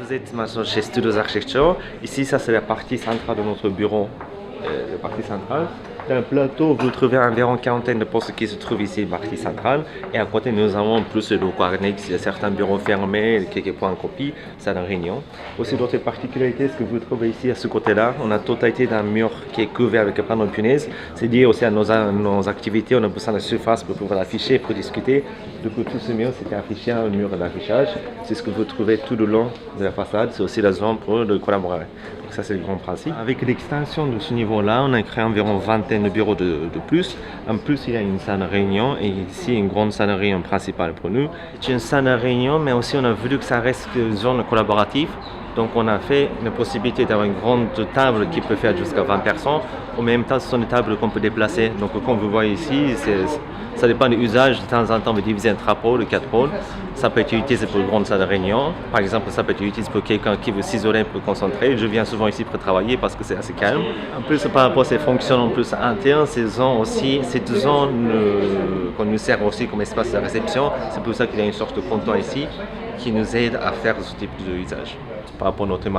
Vous êtes maintenant chez Studios Architecture. Ici, ça c'est la partie centrale de notre bureau, la partie centrale. Dans le plateau, vous trouvez environ une quarantaine de postes qui se trouvent ici, la partie centrale. Et à côté, nous avons plus de locaux annexes. Il y a certains bureaux fermés, quelques points en copie, salle de réunion. Aussi, d'autres particularités, ce que vous trouvez ici à ce côté-là, on a totalité d'un mur qui est couvert avec un panneau de punaise. C'est lié aussi à nos activités. On a besoin de surface pour pouvoir afficher, pour discuter. Du coup, tout ce mur, c'était affiché un mur d'affichage. C'est ce que vous trouvez tout le long de la façade. C'est aussi la zone pour le collaborer. Donc ça, c'est le grand principe. Avec l'extension de ce niveau-là, on a créé environ une vingtaine de bureaux de plus. En plus, il y a une salle de réunion et ici, une grande salle de réunion principale pour nous. C'est une salle de réunion, mais aussi on a voulu que ça reste une zone collaborative. Donc on a fait la possibilité d'avoir une grande table qui peut faire jusqu'à 20 personnes. En même temps, ce sont des tables qu'on peut déplacer. Donc comme vous voyez ici, ça dépend de l'usage. De temps en temps, on va diviser en 3 pôles, 4 pôles. Ça peut être utilisé pour une grande salle de réunion. Par exemple, ça peut être utilisé pour quelqu'un qui veut s'isoler pour concentrer. Je viens souvent ici pour travailler parce que c'est assez calme. En plus, par rapport à ces fonctions en plus internes, cette zone qu'on nous sert aussi comme espace de réception. C'est pour ça qu'il y a une sorte de comptoir ici qui nous aide à faire ce type d'usage. Par rapport à notre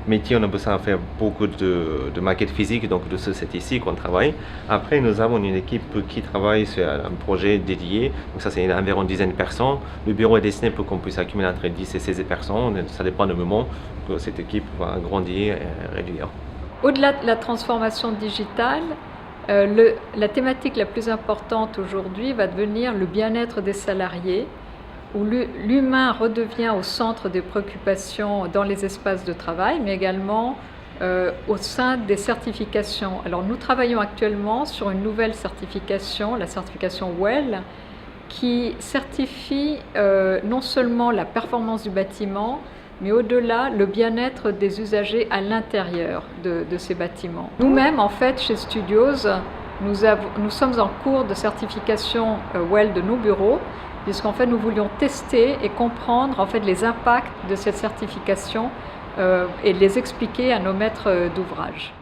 métier, on a besoin de faire beaucoup de maquettes physiques, donc de ce c'est ici qu'on travaille. Après, nous avons une équipe qui travaille sur un projet dédié, donc ça c'est environ une dizaine de personnes. Le bureau est destiné pour qu'on puisse accumuler entre 10 et 16 personnes, ça dépend du moment que cette équipe va grandir et réduire. Au-delà de la transformation digitale, la thématique la plus importante aujourd'hui va devenir le bien-être des salariés, où l'humain redevient au centre des préoccupations dans les espaces de travail, mais également au sein des certifications. Alors nous travaillons actuellement sur une nouvelle certification, la certification WELL, qui certifie non seulement la performance du bâtiment, mais au-delà, le bien-être des usagers à l'intérieur de ces bâtiments. Nous-mêmes, en fait, chez Studios, nous sommes en cours de certification WELL de nos bureaux, puisqu'en fait nous voulions tester et comprendre en fait les impacts de cette certification et les expliquer à nos maîtres d'ouvrage.